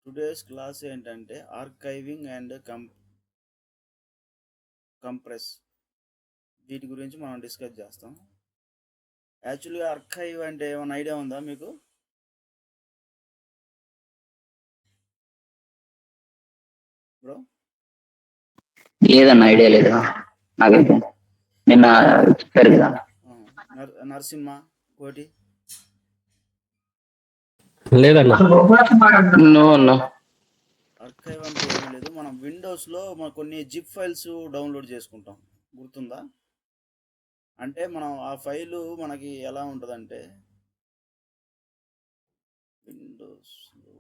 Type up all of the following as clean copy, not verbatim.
Today's class ఏంటంటే archiving and compress వీటి గురించి మనం డిస్కస్ చేస్తాం. యాక్చువల్గా ఆర్కైవ్ అంటే ఏమైనా ఐడియా ఉందా మీకు? బ్రో లేదన్న, ఐడియా లేదు నాకైతే. నిన్న చెప్పారు కదా. నరసింహ కోటి లేదన్న. నో అన్న. ఆర్కైవ్ అంటే ఏమీ లేదు, మనం విండోస్లో మన కొన్ని జిప్ ఫైల్స్ డౌన్లోడ్ చేసుకుంటాం, గుర్తుందా? అంటే మనం ఆ ఫైలు మనకి ఎలా ఉంటుందంటే విండోస్లో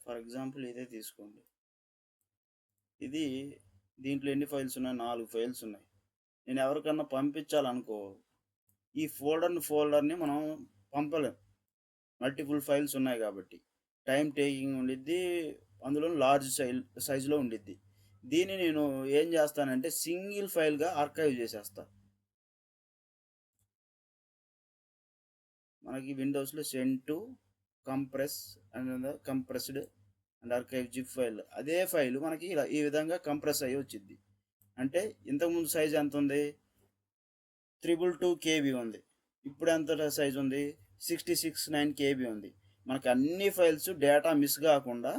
ఫర్ ఎగ్జాంపుల్ ఇదే తీసుకోండి. ఇది దీంట్లో ఎన్ని ఫైల్స్ ఉన్నాయి? 4 ఫైల్స్ ఉన్నాయి. నేను ఎవరికన్నా పంపించాలనుకో, ఈ ఫోల్డర్ని మనం పంపలేం, మల్టిపుల్ ఫైల్స్ ఉన్నాయి కాబట్టి. టైం టేకింగ్ ఉండిద్ది, అందులో లార్జ్ సైజులో ఉండిద్ది. దీన్ని నేను ఏం చేస్తానంటే సింగిల్ ఫైల్గా ఆర్కైవ్ చేసేస్తా. మనకి విండోస్లో send to compress and compressed and archive zip file, అదే ఫైల్ మనకి ఇలా ఈ విధంగా కంప్రెస్ అయ్యి వచ్చింది. అంటే ఇంతకుముందు సైజ్ ఎంత ఉంది? 222 KB ఉంది. ఇప్పుడు ఎంత సైజ్ ఉంది? 669 KB ఉంది. మనకి అన్ని ఫైల్స్ డేటా మిస్ కాకుండా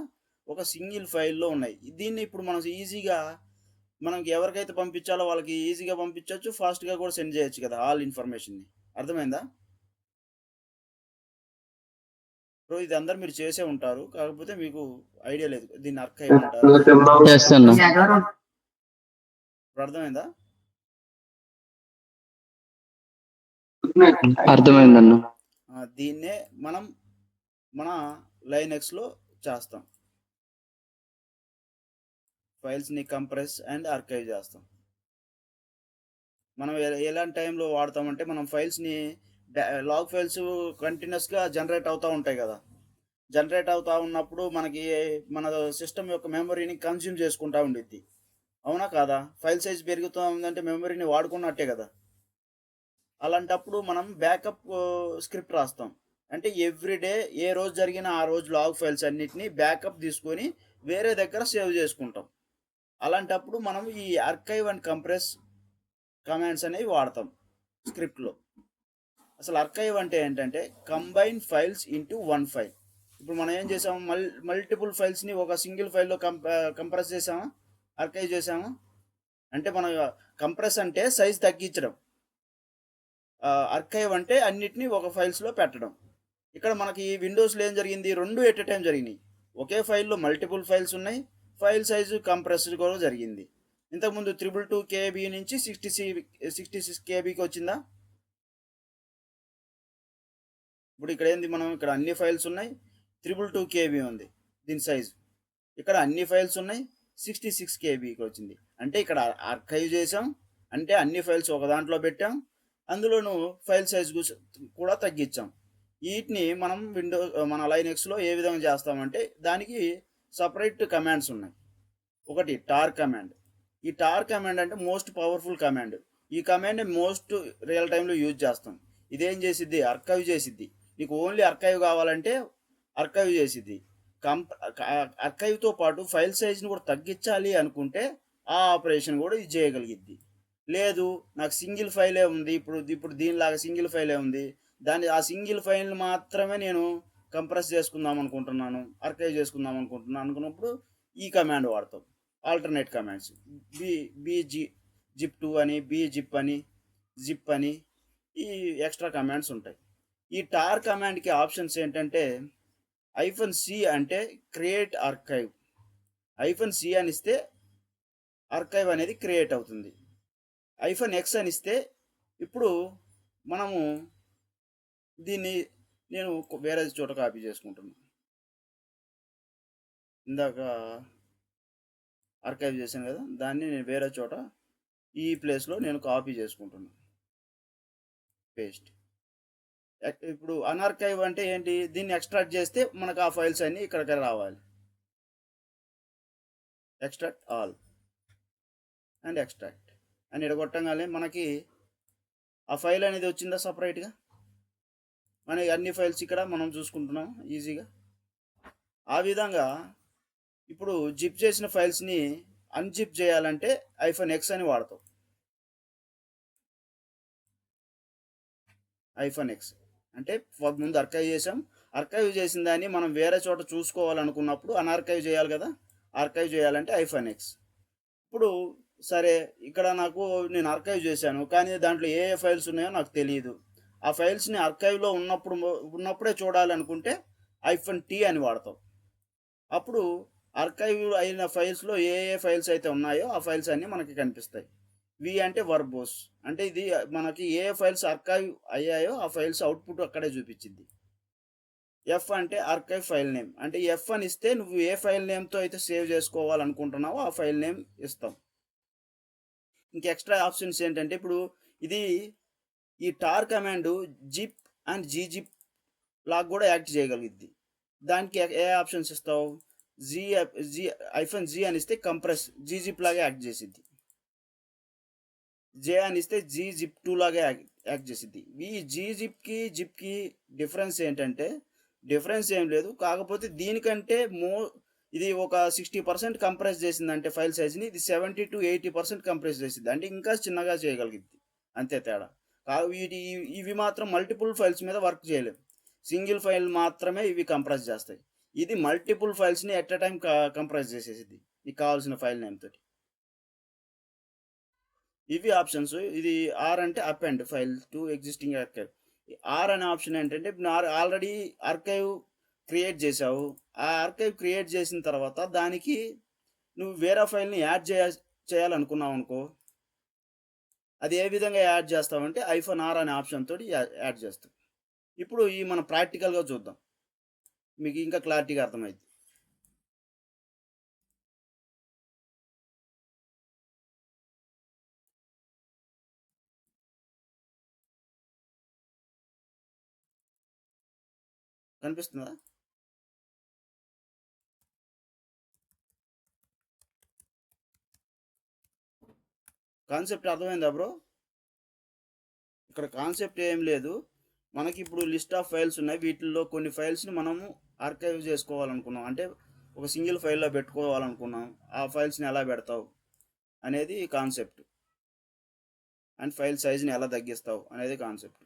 ఒక సింగిల్ ఫైల్లో ఉన్నాయి. దీన్ని ఇప్పుడు మనం ఈజీగా మనకి ఎవరికైతే పంపించాలో వాళ్ళకి ఈజీగా పంపించవచ్చు, ఫాస్ట్గా కూడా సెండ్ చేయొచ్చు కదా ఆల్ ఇన్ఫర్మేషన్ని. అర్థమైందా? సో ఇది అందరు మీరు చేసే ఉంటారు, కాకపోతే మీకు ఐడియా లేదు దీన్ని ఆర్కైవ్ అంటారు. ఇప్పుడు అర్థమైందా? అర్థమైందన్న. దీన్నే మనం మన లైనక్స్లో చేస్తాం, ఫైల్స్ని కంప్రెస్ అండ్ ఆర్కైవ్ చేస్తాం. మనం ఎలాంటి టైంలో వాడతామంటే, మనం ఫైల్స్ని లాగ్ ఫైల్స్ కంటిన్యూస్గా జనరేట్ అవుతూ ఉంటాయి కదా. జనరేట్ అవుతూ ఉన్నప్పుడు మనకి మన సిస్టమ్ యొక్క మెమరీని కన్జ్యూమ్ చేసుకుంటూ ఉండిద్ది, అవునా కాదా? ఫైల్ సైజ్ పెరుగుతూ ఉందంటే మెమరీని వాడుకున్నట్టే కదా. అలాంటప్పుడు మనం బ్యాకప్ స్క్రిప్ట్ రాస్తాం. అంటే ఎవ్రీడే ఏ రోజు జరిగిన ఆ రోజు లాగ్ ఫైల్స్ అన్నిటినీ బ్యాకప్ తీసుకొని వేరే దగ్గర సేవ్ చేసుకుంటాం. అలాంటప్పుడు మనం ఈ ఆర్కైవ్ అండ్ కంప్రెస్ కమాండ్స్ అనేవి వాడతాం స్క్రిప్ట్లో. అసలు ఆర్కైవ్ అంటే ఏంటంటే combine files into one file. ఇప్పుడు మనం ఏం చేసాము, మల్టిపుల్ ఫైల్స్ని ఒక సింగిల్ ఫైల్లో కంప్రెస్ చేసామా, ఆర్కైవ్ చేసామా? అంటే మనం కంప్రెస్ అంటే సైజ్ తగ్గించడం, ఆర్కైవ్ అంటే అన్నిటినీ ఒక ఫైల్స్లో పెట్టడం. ఇక్కడ మనకి విండోస్లో ఏం జరిగింది, రెండు ఎట్ ఎ టైం జరిగినాయి. ఒకే ఫైల్లో మల్టిపుల్ ఫైల్స్ ఉన్నాయి, ఫైల్ సైజు కంప్రెస్డ్ కూడా జరిగింది. ఇంతకుముందు 222 KB నుంచి 66 KBకి వచ్చిందా? ఇప్పుడు ఇక్కడ ఏంది, మనం ఇక్కడ అన్ని ఫైల్స్ ఉన్నాయి, 222 KB ఉంది దీని సైజు. ఇక్కడ అన్ని ఫైల్స్ ఉన్నాయి, 66 KBకి వచ్చింది. అంటే ఇక్కడ ఆర్కైవ్ చేసాం, అంటే అన్ని ఫైల్స్ ఒక దాంట్లో పెట్టాం, అందులోనూ ఫైల్ సైజ్ కూడా తగ్గించాం. వీటిని మనం మన లైనక్స్లో ఏ విధంగా చేస్తామంటే దానికి సపరేట్ కమాండ్స్ ఉన్నాయి. ఒకటి టార్ కమాండ్. ఈ టార్ కమాండ్ అంటే మోస్ట్ పవర్ఫుల్ కమాండ్. ఈ కమాండ్ మోస్ట్ రియల్ టైంలో యూజ్ చేస్తాం. ఇదేం చేసిద్ది, ఆర్కైవ్ చేసిద్ది. నీకు ఓన్లీ ఆర్కైవ్ కావాలంటే ఆర్కైవ్ చేసిద్ది. ఆర్కైవ్తో పాటు ఫైల్ సైజ్ని కూడా తగ్గించాలి అనుకుంటే ఆ ఆపరేషన్ కూడా ఇది చేయగలిగిద్ది. లేదు నాకు సింగిల్ ఫైలే ఉంది, ఇప్పుడు దీనిలాగా సింగిల్ ఫైలే ఉంది, ఆ సింగిల్ ఫైల్ మాత్రమే నేను కంప్రెస్ చేసుకుందాం అనుకుంటున్నాను, ఆర్కైవ్ చేసుకుందాం అనుకుంటున్నాను అనుకున్నప్పుడు ఈ కమాండ్ వాడతాం. ఆల్టర్నేట్ కమాండ్స్ జిప్2 అని, జిప్ అని, జిప్ అని, ఈ ఎక్స్ట్రా కమాండ్స్ ఉంటాయి. ఈ టార్ కమాండ్కి ఆప్షన్స్ ఏంటంటే -C అంటే క్రియేట్ ఆర్కైవ్. -C అని ఇస్తే ఆర్కైవ్ అనేది క్రియేట్ అవుతుంది. -X అని ఇస్తే ఇప్పుడు మనము దీన్ని నేను వేరే చోట కాపీ చేసుకుంటున్నాను. ఇందాక ఆర్కైవ్ చేశాను కదా, దాన్ని నేను వేరే చోట ఈ ప్లేస్లో నేను కాపీ చేసుకుంటున్నాను, పేస్ట్. ఇప్పుడు అన్ఆర్కైవ్ అంటే ఏంటి? దీన్ని ఎక్స్ట్రాక్ట్ చేస్తే మనకు ఆ ఫైల్స్ అన్నీ ఇక్కడికి రావాలి. ఎక్స్ట్రాక్ట్ ఆల్ అండ్ ఎక్స్ట్రాక్ట్ అని ఎడగొట్టంగానే మనకి ఆ ఫైల్ అనేది వచ్చిందా సపరేట్గా. మన అన్ని ఫైల్స్ ఇక్కడ మనం చూసుకుంటున్నాం ఈజీగా. ఆ విధంగా ఇప్పుడు జిప్ చేసిన ఫైల్స్ని అన్జిప్ చేయాలంటే -x అని వాడతాం. -x అంటే ముందు ఆర్కైవ్ చేసాం, ఆర్కైవ్ చేసిన దాన్ని మనం వేరే చోట చూసుకోవాలనుకున్నప్పుడు అన్ఆర్కైవ్ చేయాలి కదా. ఆర్కైవ్ చేయాలంటే -x. ఇప్పుడు సరే, ఇక్కడ నేను ఆర్కైవ్ చేశాను, కానీ దాంట్లో ఏ ఏ ఫైల్స్ ఉన్నాయో నాకు తెలియదు. ఆ ఫైల్స్ని ఆర్కైవ్లో ఉన్నప్పుడే చూడాలనుకుంటే -t అని వాడతాం. అప్పుడు ఆర్కైవ్ అయిన ఫైల్స్లో ఏ ఏ ఫైల్స్ అయితే ఉన్నాయో ఆ ఫైల్స్ అన్నీ మనకి కనిపిస్తాయి. వి అంటే వర్బోస్, అంటే ఇది మనకి ఏ ఫైల్స్ ఆర్కైవ్ అయ్యాయో ఆ ఫైల్స్ అవుట్పుట్ అక్కడే చూపించింది. ఎఫ్ అంటే ఆర్కైవ్ ఫైల్ నేమ్, అంటే ఎఫ్ అని ఇస్తే నువ్వు ఏ ఫైల్ నేమ్తో అయితే సేవ్ చేసుకోవాలనుకుంటున్నావో ఆ ఫైల్ నేమ్ ఇస్తాం. ఇంక ఎక్స్ట్రా ఆప్షన్స్ ఏంటంటే, ఇప్పుడు ఇది ఈ టార్ కమాండ్ జిప్ అండ్ జీజిప్ లాగా కూడా యాక్ట్ చేయగలిగిద్ది. దానికి ఏ ఆప్షన్స్ ఇస్తావు? జీ జీ -g అని ఇస్తే కంప్రెస్ జీజిప్ లాగా యాక్ట్ చేసిద్ది. జే అని ఇస్తే GZIP2 లాగా యాక్ట్ చేసిద్ది. ఈ జీజిప్కి జిప్కి డిఫరెన్స్ ఏంటంటే, డిఫరెన్స్ ఏం లేదు, కాకపోతే దీనికంటే ఇది ఒక 60% కంప్రెస్ చేసిందంటే ఫైల్ సైజ్ని, ఇది 70 to 80% కంప్రెస్ చేసింది, అంటే ఇంకా చిన్నగా చేయగలిగిద్ది, అంతే తేడా. ఇవి మాత్రం మల్టిపుల్ ఫైల్స్ మీద వర్క్ చేయలేవు, సింగిల్ ఫైల్ మాత్రమే ఇవి కంప్రెస్ చేస్తాయి. ఇది మల్టిపుల్ ఫైల్స్ని ఎట్ ఎ టైం కంప్రెస్ చేసేసిద్ది నీకు కావాల్సిన ఫైల్ నేమ్ తోటి. ఇవి ఆప్షన్స్. ఇది ఆర్ అంటే append file to existing archive. R అనే ఆప్షన్ ఏంటంటే, ఆల్రెడీ ఆర్కైవ్ క్రియేట్ చేసావు. ఆ ఆర్కైవ్ క్రియేట్ చేసిన తర్వాత దానికి నువ్వు వేరే ఫైల్ని యాడ్ చేయాలనుకున్నావు అనుకో, అది ఏ విధంగా యాడ్ చేస్తావంటే -r అనే ఆప్షన్ తోటి యాడ్ చేస్తావు. ఇప్పుడు మనం ప్రాక్టికల్గా చూద్దాం, మీకు ఇంకా క్లారిటీగా అర్థమైంది. కనిపిస్తుందా? కాన్సెప్ట్ అర్థమైందా బ్రో? ఇక్కడ కాన్సెప్ట్ ఏం లేదు, మనకి ఇప్పుడు లిస్ట్ ఆఫ్ ఫైల్స్ ఉన్నాయి, వీటిల్లో కొన్ని ఫైల్స్ని మనము ఆర్కైవ్ చేసుకోవాలనుకున్నాం, అంటే ఒక సింగిల్ ఫైల్లో పెట్టుకోవాలనుకున్నాం. ఆ ఫైల్స్ని ఎలా పెడతావు అనేది కాన్సెప్ట్, అండ్ ఫైల్ సైజ్ని ఎలా తగ్గిస్తావు అనేది కాన్సెప్ట్.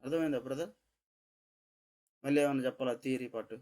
అర్థమైందా బ్రదర్? మళ్ళీ ఏమైనా చెప్పాలా థియరీ పార్ట్?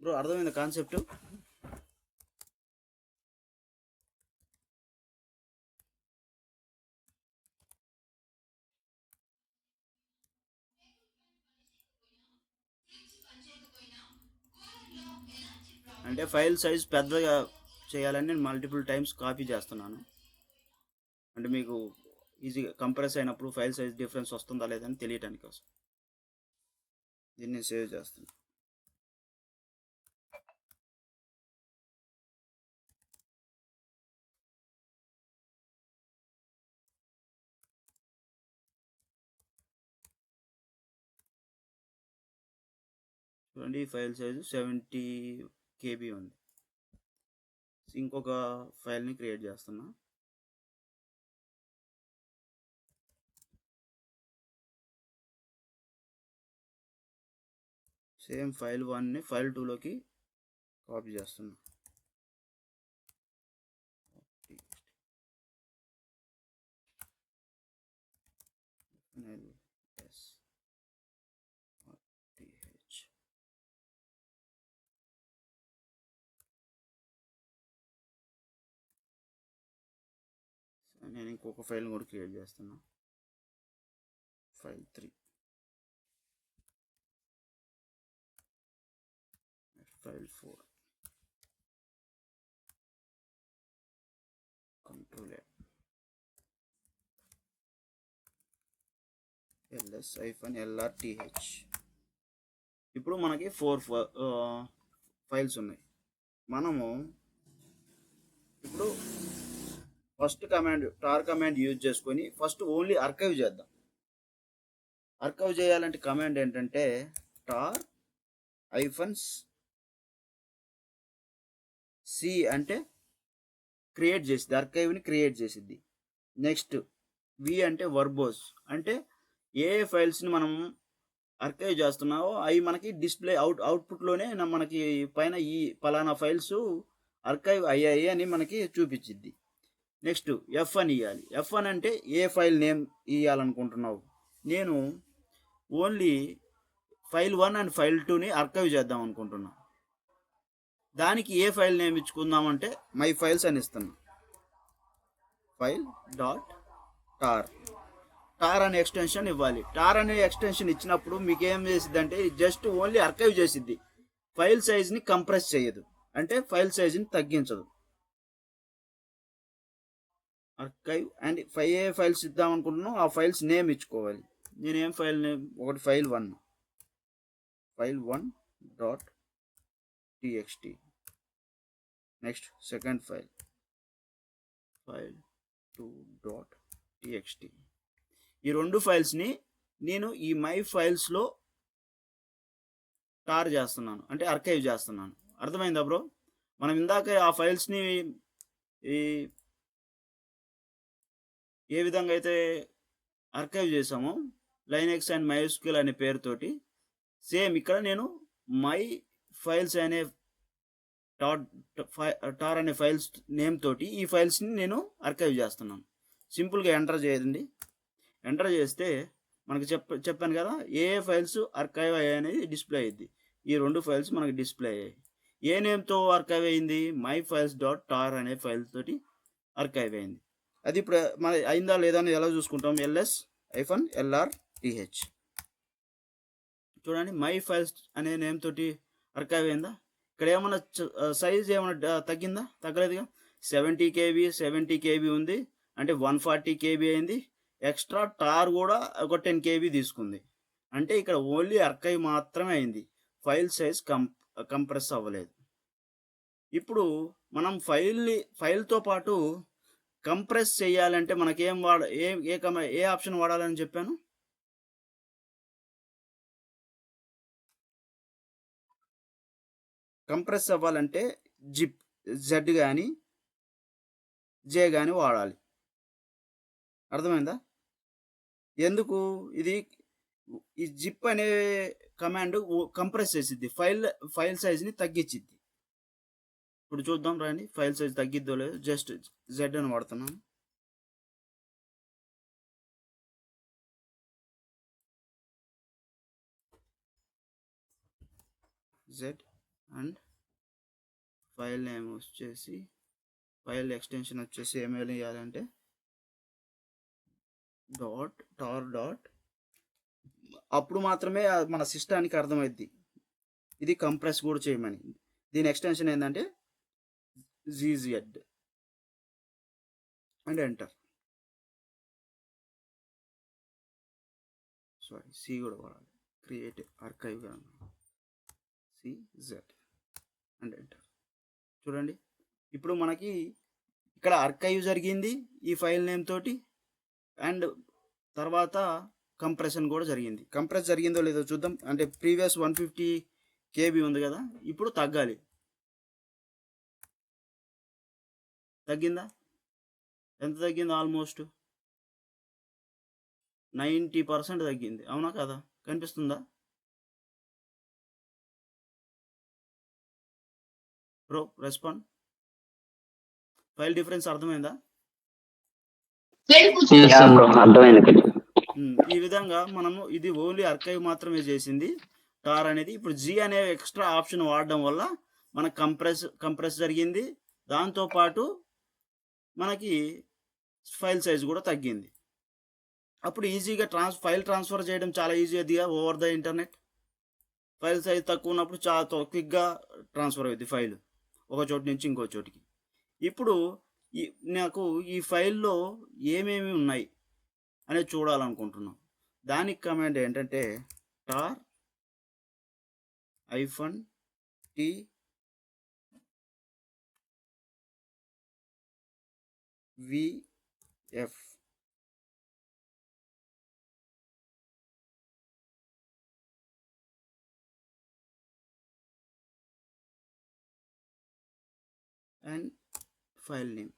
బ్రో అర్థమైందా కాన్సెప్ట్? అంటే ఫైల్ సైజ్ పెద్దగా చేయాలని నేను మల్టిపుల్ టైమ్స్ కాపీ చేస్తున్నాను, అంటే మీకు ఈజీగా కంప్రెస్ అయినప్పుడు ఫైల్ సైజ్ డిఫరెన్స్ వస్తుందా లేదని తెలియటానికి కోసం దీన్ని సేవ్ చేస్తాను. చూడండి, ఫైల్ సైజు 70 KB ఉంది. ఇంకొక ఫైల్ని క్రియేట్ చేస్తున్నా. సేమ్ ఫైల్ 1ని ఫైల్ 2లోకి కాపీ చేస్తున్నా. నేను ఇంకొక ఫైల్ కూడా క్రియేట్ చేస్తున్నా. File 3, file 4, control ls-lrth. ఇప్పుడు మనకి 4 ఫైల్స్ ఉన్నాయి. మనము ఇప్పుడు first command tar command use చేసుకొని ఫస్ట్ ఓన్లీ ఆర్కైవ్ చేద్దాం. ఆర్కైవ్ చేయాలంటే కమాండ్ ఏంటంటే టార్ -c అంటే క్రియేట్ చేసిద్ది, ఆర్కైవ్ని క్రియేట్ చేసిద్ది. నెక్స్ట్ వి అంటే వర్బోస్, అంటే ఏ ఫైల్స్ని మనం ఆర్కైవ్ చేస్తున్నావో అవి మనకి డిస్ప్లే అవుట్పుట్లోనే మనకి పైన ఈ పలానా ఫైల్స్ ఆర్కైవ్ అయ్యాయి అని మనకి చూపించిద్ది. నెక్స్ట్ F1 ఇవ్వాలి. F1 అంటే ఏ ఫైల్ నేమ్ ఇవ్వాలనుకుంటున్నావు. నేను ఓన్లీ ఫైల్ 1 అండ్ ఫైల్ 2ని ఆర్కైవ్ చేద్దాం అనుకుంటున్నా. దానికి ఏ ఫైల్ నేమ్ ఇచ్చుకుందామంటే మై ఫైల్స్ అని ఇస్తున్నా. ఫైల్ డాట్ టార్ అనే ఎక్స్టెన్షన్ ఇవ్వాలి. టార్ అనే ఎక్స్టెన్షన్ ఇచ్చినప్పుడు మీకు ఏం చేసిద్ది అంటే జస్ట్ ఓన్లీ ఆర్కైవ్ చేసిద్ది, ఫైల్ సైజ్ని కంప్రెస్ చేయదు, అంటే ఫైల్ సైజ్ని తగ్గించదు. ఆర్కైవ్ అండ్ ఏ ఫైల్స్ ఇద్దాం అనుకుంటున్నాం ఆ ఫైల్స్ నేమ్ ఇచ్చుకోవాలి. నేనేం ఫైల్ నేమ్, ఒకటి file 1.txt. Next second file 2.txt. ఈ రెండు ఫైల్స్ని నేను ఈ మై ఫైల్స్లో టార్ చేస్తున్నాను, అంటే ఆర్కైవ్ చేస్తున్నాను. అర్థమైందా బ్రో? మనం ఇందాక ఆ ఫైల్స్ని ఏ విధంగా అయితే ఆర్కైవ్ చేసామో లైనెక్స్ అండ్ MySQL అనే పేరుతోటి, సేమ్ ఇక్కడ నేను మై ఫైల్స్ అనే టార్ అనే ఫైల్స్ నేమ్ తోటి ఈ ఫైల్స్ని నేను ఆర్కైవ్ చేస్తున్నాను. సింపుల్గా ఎంటర్ చేయండి. ఎంటర్ చేస్తే మనకి చెప్పాను కదా ఏ ఫైల్స్ ఆర్కైవ్ అయ్యాయి అనేది డిస్ప్లే అయ్యింది. ఈ రెండు ఫైల్స్ మనకి డిస్ప్లే అయ్యాయి. ఏ నేమ్తో ఆర్కైవ్ అయింది? మై ఫైల్స్ డాట్ టార్ అనే ఫైల్ తోటి ఆర్కైవ్ అయింది. అది ఇప్పుడు మన అయిందా లేదా అని ఎలా చూసుకుంటాం? ls-lrth. చూడండి, మై ఫైల్స్ అనే నేమ్ తోటి ఆర్కైవ్ అయిందా? ఇక్కడ ఏమన్నా సైజ్ ఏమన్నా తగ్గిందా? తగ్గలేదుగా. 70 KB ఉంది, అంటే 140 KB అయింది. ఎక్స్ట్రా టార్ కూడా ఒక 10 KB తీసుకుంది, అంటే ఇక్కడ ఓన్లీ ఆర్కైవ్ మాత్రమే అయింది, ఫైల్ సైజ్ కంప్రెస్ అవ్వలేదు. ఇప్పుడు మనం ఫైల్తో పాటు కంప్రెస్ చేయాలంటే మనకేం ఏ ఆప్షన్ వాడాలని చెప్పాను? కంప్రెస్ అవ్వాలంటే Z కానీ J కానీ వాడాలి. అర్థమైందా? ఎందుకు? ఈ జిప్ అనే కమాండ్ కంప్రెస్ చేసిద్ది, ఫైల్ సైజ్ని తగ్గించిద్ది. ఇప్పుడు చూద్దాం రండి, ఫైల్ సైజ్ తగ్గిద్దో లేదో. జస్ట్ Z అని వాడుతున్నాను. Z అండ్ ఫైల్ నేమ్ వచ్చేసి, ఫైల్ ఎక్స్టెన్షన్ వచ్చేసి ఏమేమి ఇవ్వాలంటే టార్. అప్పుడు మాత్రమే మన సిస్టానికి అర్థమైద్ది ఇది కంప్రెస్ కూడా చేయమని. దీని ఎక్స్టెన్షన్ ఏంటంటే ZZ అండ్ ఎంటర్. C కూడా వాడాలి, create archive CZ and enter. చూడండి, ఇప్పుడు మనకి ఇక్కడ ఆర్కైవ్ జరిగింది ఈ ఫైల్ నేమ్ తోటి, అండ్ తర్వాత కంప్రెషన్ కూడా జరిగింది. కంప్రెస్ జరిగిందో లేదో చూద్దాం. అంటే ప్రీవియస్ 150 KB ఉంది కదా, ఇప్పుడు తగ్గాలి. తగ్గిందా? ఎంత తగ్గింది? ఆల్మోస్ట్ 90% తగ్గింది. అవునా కదా? కనిపిస్తుందా? Bro respond. ఫైల్ డిఫరెన్స్ అర్థమైందా? బ్రో అర్థమైంది. ఈ విధంగా మనము ఇది ఓన్లీ ఆర్కైవ్ మాత్రమే చేసింది టార్ అనేది. ఇప్పుడు జీ అనే ఎక్స్ట్రా ఆప్షన్ వాడడం వల్ల మనకు కంప్రెస్ జరిగింది, దాంతోపాటు మనకి ఫైల్ సైజ్ కూడా తగ్గింది. అప్పుడు ఈజీగా ఫైల్ ట్రాన్స్ఫర్ చేయడం చాలా ఈజీ అదిగా over the internet. File size తక్కువ ఉన్నప్పుడు చాలా క్విక్గా ట్రాన్స్ఫర్ అవుతుంది ఫైల్ ఒక చోటు నుంచి ఇంకో చోటికి. ఇప్పుడు నాకు ఈ ఫైల్లో ఏమేమి ఉన్నాయి అనేది చూడాలనుకుంటున్నాం. దానికి కమాండ్ ఏంటంటే tar -t vf and file name.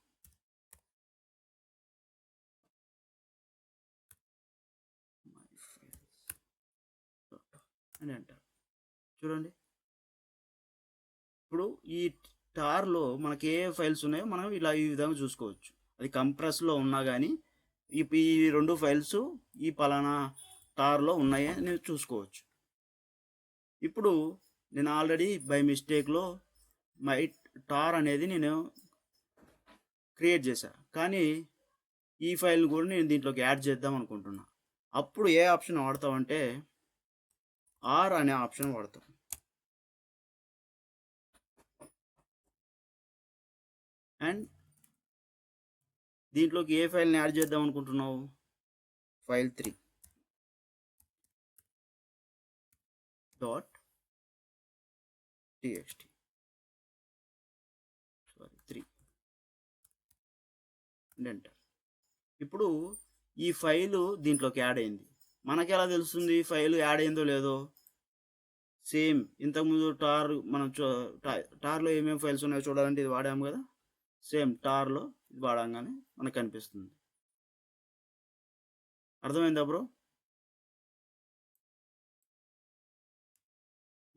and enter. చూడండి, ఇప్పుడు ఈ టార్లో మనకి ఏ ఫైల్స్ ఉన్నాయో మనం ఇలా ఈ విధంగా చూసుకోవచ్చు. అది కంప్రెస్లో ఉన్నా కానీ ఈ 2 ఫైల్స్ ఈ పలానా టార్లో ఉన్నాయి అని చూసుకోవచ్చు. ఇప్పుడు నేను ఆల్రెడీ బై మిస్టేక్లో మై టార్ అనేది నేను క్రియేట్ చేశాను, కానీ ఈ ఫైల్ని కూడా నేను దీంట్లోకి యాడ్ చేద్దాం అనుకుంటున్నా. అప్పుడు ఏ ఆప్షన్ వాడతామంటే ఆర్ అనే ఆప్షన్ వాడతాం. అండ్ దీంట్లోకి ఏ ఫైల్ని యాడ్ చేద్దాం అనుకుంటున్నావు? File 3 .txt enter. ఇప్పుడు ఈ ఫైలు దీంట్లోకి యాడ్ అయింది. మనకి ఎలా తెలుస్తుంది ఫైలు యాడ్ అయిందో లేదో? సేమ్ ఇంతకుముందు మనం టార్లో ఏమేమి ఫైల్స్ ఉన్నాయో చూడాలంటే ఇది వాడాము కదా, సేమ్ టార్లో ఇది వాడంగానే మనకు కనిపిస్తుంది. అర్థమైందా బ్రో?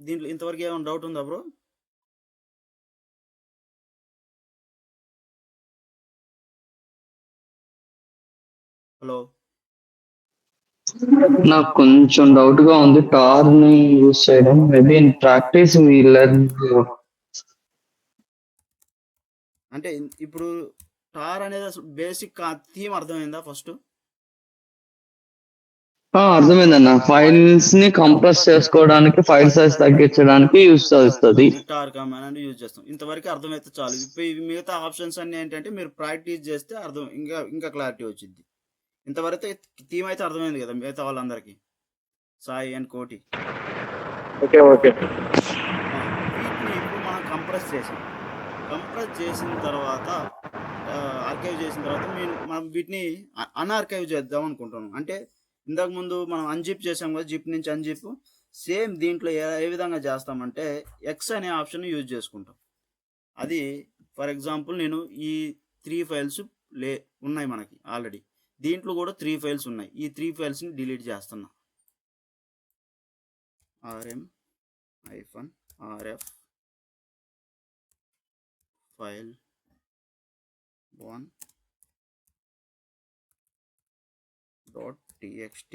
దీంట్లో ఇంతవరకు ఏమైనా డౌట్ ఉందా బ్రో? హలో, నాకు కొంచెం డౌట్ గా ఉంది టార్ ని యూజ్ చేయడం. Maybe in practice we learn. అంటే ఇప్పుడు టార్ అనేది అసలు బేసిక్ థీమ్ అర్థమైందా? ఫస్ట్ అర్థమైందన్న. ఫైల్స్ ని కంప్రెస్ చేసుకోవడానికి, ఫైల్ సైజ్ తగ్గించడానికి యూజ్ చేస్తుంది. టార్ కమాండ్ యూజ్ చేస్తాం. ఇంతవరకు అర్థమైతే చాలు. ఇప్పుడు ఇవి మిగతా ఆప్షన్స్ అన్ని ఏంటంటే మీరు ప్రాక్టీస్ చేస్తే అర్థం ఇంకా క్లారిటీ వచ్చింది. ఇంతవరకు థీమ్ అయితే అర్థమైంది కదా మిగతా వాళ్ళందరికీ, సాయి అండ్ కోటి. వీటిని ఇప్పుడు మనం కంప్రెస్ చేసిన తర్వాత ఆర్కైవ్ చేసిన తర్వాత మనం వీటిని అన్ఆర్కైవ్ చేద్దాం అనుకుంటున్నాం. అంటే ఇంతకుముందు మనం అన్జిప్ చేసాం కదా, జిప్ నుంచి అన్జిప్. సేమ్ దీంట్లో ఏ విధంగా చేస్తామంటే ఎక్స్ అనే ఆప్షన్ యూజ్ చేసుకుంటాం. అది ఫర్ ఎగ్జాంపుల్ నేను ఈ 3 ఫైల్స్ ఉన్నాయి మనకి ఆల్రెడీ. దీంట్లో కూడా 3 ఫైల్స్ ఉన్నాయి. ఈ 3 ఫైల్స్ని డిలీట్ చేస్తున్నా. rm-rf file 1.txt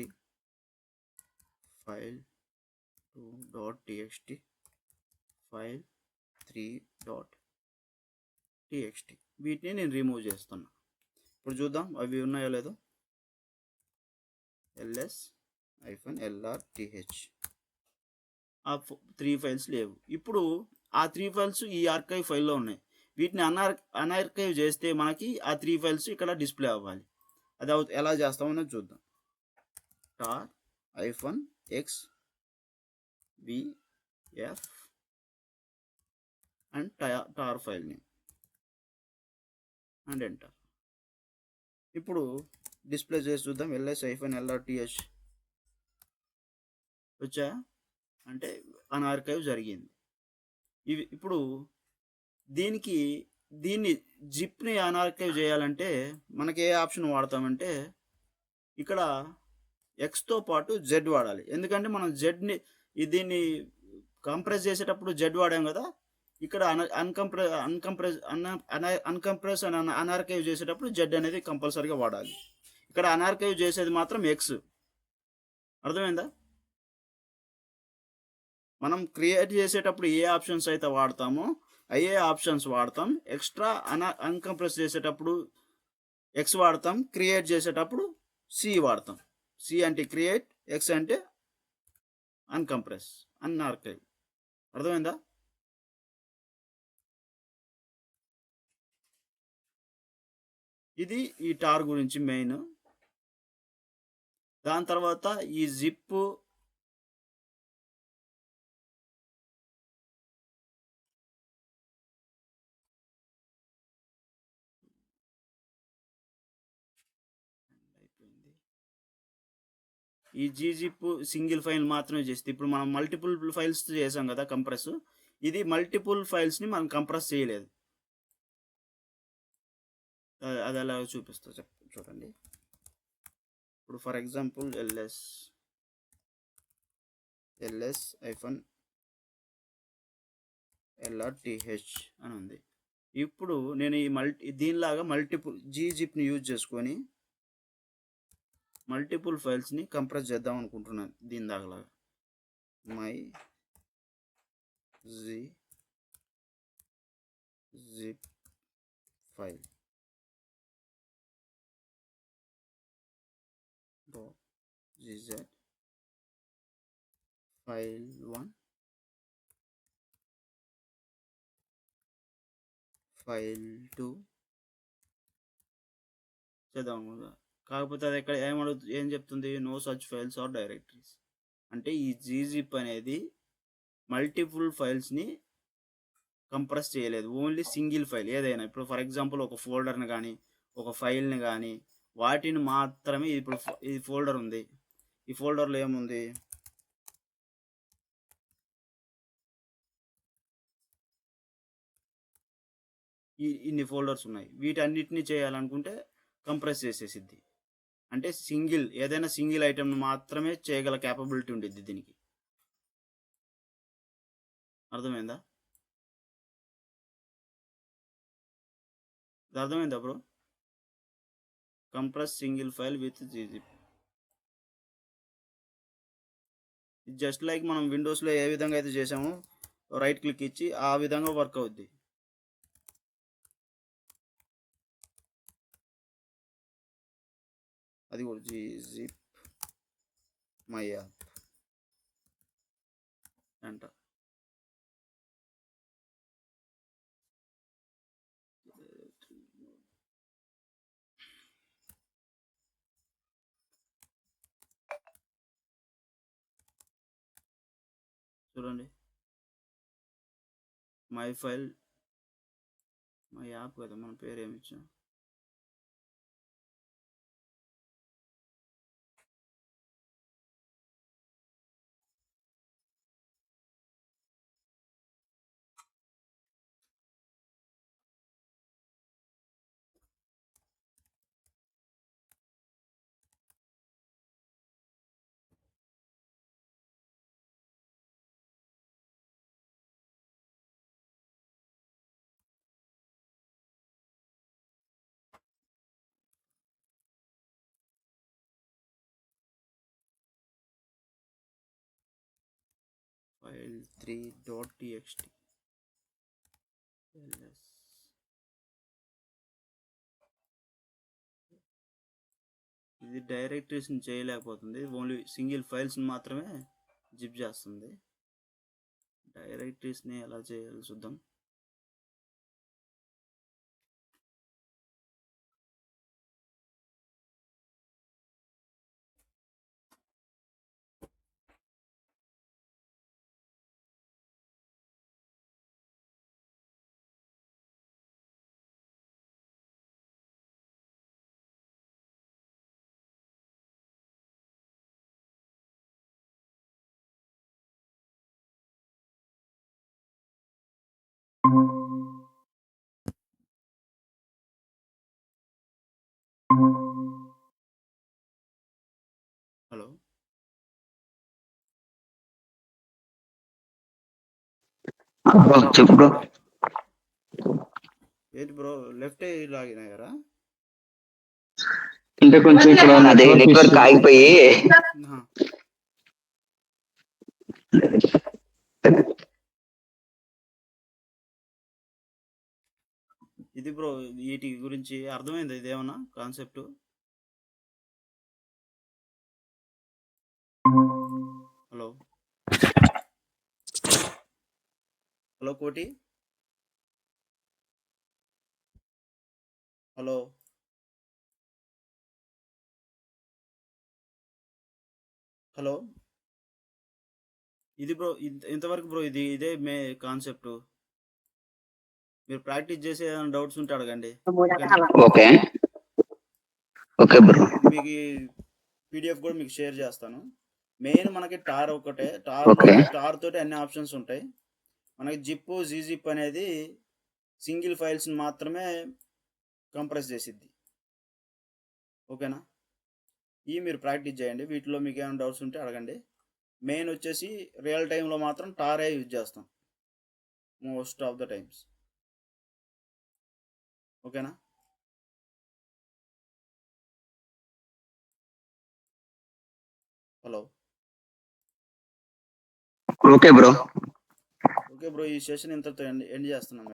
file 2.txt file 3.txt. వీటిని నేను రిమూవ్ చేస్తున్నా. ఇప్పుడు చూద్దాం అవి ఉన్నాయో లేదో. ls-lrth ఆ 3 ఫైల్స్ లేవు. ఇప్పుడు ఆ 3 ఫైల్స్ ఈ ఆర్కైవ్ ఫైల్లో ఉన్నాయి. వీటిని అన్ఆర్కైవ్ చేస్తే మనకి ఆ 3 ఫైల్స్ ఇక్కడ డిస్ప్లే అవ్వాలి. అది ఎలా చేస్తామనేది చూద్దాం. tar -xvf and tar file name and enter. ఇప్పుడు డిస్ప్లే చేసి చూద్దాం. ls-lrth వచ్చా అంటే అన్ఆర్కైవ్ జరిగింది. ఇప్పుడు దీన్ని జిప్ని అన్ఆర్కైవ్ చేయాలంటే మనకి ఏ ఆప్షన్ వాడతామంటే ఇక్కడ ఎక్స్తో పాటు జెడ్ వాడాలి. ఎందుకంటే మనం దీన్ని కంప్రెస్ చేసేటప్పుడు జెడ్ వాడాం కదా, ఇక్కడ అన్కంప్రెస్ అని అన్ఆర్కైవ్ చేసేటప్పుడు జెడ్ అనేది కంపల్సరీగా వాడాలి. ఇక్కడ అన్ఆర్కైవ్ చేసేది మాత్రం ఎక్స్. అర్థమైందా? మనం క్రియేట్ చేసేటప్పుడు ఏ ఆప్షన్స్ అయితే వాడతామో అయ్యే ఆప్షన్స్ వాడతాం. ఎక్స్ట్రా అన్కంప్రెస్ చేసేటప్పుడు ఎక్స్ వాడతాం. క్రియేట్ చేసేటప్పుడు సి వాడతాం. సి అంటే క్రియేట్, ఎక్స్ అంటే అన్కంప్రెస్, అన్ఆర్కైవ్. అర్థమైందా? ఇది ఈ టార్ గురించి మెయిన్. దాని తర్వాత ఈ జిప్ అయిపోయింది. ఈ జిప్ సింగిల్ ఫైల్ మాత్రమే చేస్తుంది. ఇప్పుడు మనం మల్టిపుల్ ఫైల్స్ చేసాం కదా కంప్రెస్. ఇది మల్టిపుల్ ఫైల్స్ని మనం కంప్రెస్ చేయలేదు. అది ఎలా చూపిస్తా చూడండి. ఇప్పుడు ఫర్ ఎగ్జాంపుల్ ls-lrth అని ఉంది. ఇప్పుడు నేను ఈ దీనిలాగా మల్టిపుల్ జిప్ని యూజ్ చేసుకొని మల్టిపుల్ ఫైల్స్ని కంప్రెస్ చేద్దాం అనుకుంటున్నాను. దీని దాకలాగా my zip file gz file 1 file 2 చేద్దాం. కాకపోతే అది ఎక్కడ ఏం చెప్తుంది? No such files or directories. అంటే ఈ gzip అనేది మల్టిపుల్ ఫైల్స్ని కంప్రెస్ చేయలేదు. ఓన్లీ సింగిల్ ఫైల్ ఏదైనా. ఇప్పుడు ఫర్ ఎగ్జాంపుల్ ఒక ఫోల్డర్ని కానీ ఒక ఫైల్ని కానీ వాటిని మాత్రమే. ఇప్పుడు ఇది ఫోల్డర్ ఉంది. ఈ ఫోల్డర్లో ఏముంది? ఇన్ని ఫోల్డర్స్ ఉన్నాయి. వీటన్నిటిని చేయాలనుకుంటే కంప్రెస్ చేసేసిద్ది. అంటే ఏదైనా సింగిల్ ఐటెంను మాత్రమే చేయగల క్యాపబిలిటీ ఉండిద్ది దీనికి. అర్థమైందా? అర్థమైందా bro? Compress single file with gzip. Just like మనం విండోస్లో ఏ విధంగా అయితే చేసామో రైట్ క్లిక్ ఇచ్చి ఆ విధంగా వర్క్ అవుద్ది. అది కూడా gzip మై యాప్ అంట. చూడండి, మై ఫైల్ మై యాప్ కదా, మన పేరు ఏమి ఇచ్చాం? File 3.txt ls. ఇది డైరెక్టరీస్ని చేయలేకపోతుంది. ఓన్లీ సింగిల్ ఫైల్స్ని మాత్రమే జిప్ చేస్తుంది. డైరెక్టరీస్ని ఎలా చేయాలో చూద్దాం. హలో, బ్రో చెప్పు బ్రో. ఏంటి బ్రో లెఫ్ట్ లాగిన్ అయ్యారా? అంటే కొంచెం ఇక్కడ అదే నెట్వర్క్ ఆగిపోయి ఆహా. ఇది బ్రో వీటి గురించి అర్థమైంది ఇదేమన్నా కాన్సెప్ట్? హలో హలో కోటి, హలో హలో. ఇది బ్రో ఇంతవరకు బ్రో ఇదే కాన్సెప్ట్. మీరు ప్రాక్టీస్ చేసే ఏదైనా డౌట్స్ ఉంటే అడగండి. Okay okay bro. మీకు పీడిఎఫ్ కూడా మీకు షేర్ చేస్తాను. మెయిన్ మనకి టార్ ఒకటే, ఓకే. టార్ తోటి అన్ని ఆప్షన్స్ ఉంటాయి. మనకి జిప్ జీజిప్ అనేది సింగిల్ ఫైల్స్ మాత్రమే కంప్రెస్ చేసిద్ది. ఓకేనా? ఇవి మీరు ప్రాక్టీస్ చేయండి. వీటిలో మీకు ఏమైనా డౌట్స్ ఉంటే అడగండి. మెయిన్ వచ్చేసి రియల్ టైంలో మాత్రం టారే యూజ్ చేస్తాం మోస్ట్ ఆఫ్ ద టైమ్స్. ఓకేనా? Hello okay bro. Okay bro, ఈ సెషన్ ఇంతతో ఎండ్ చేస్తున్నాం.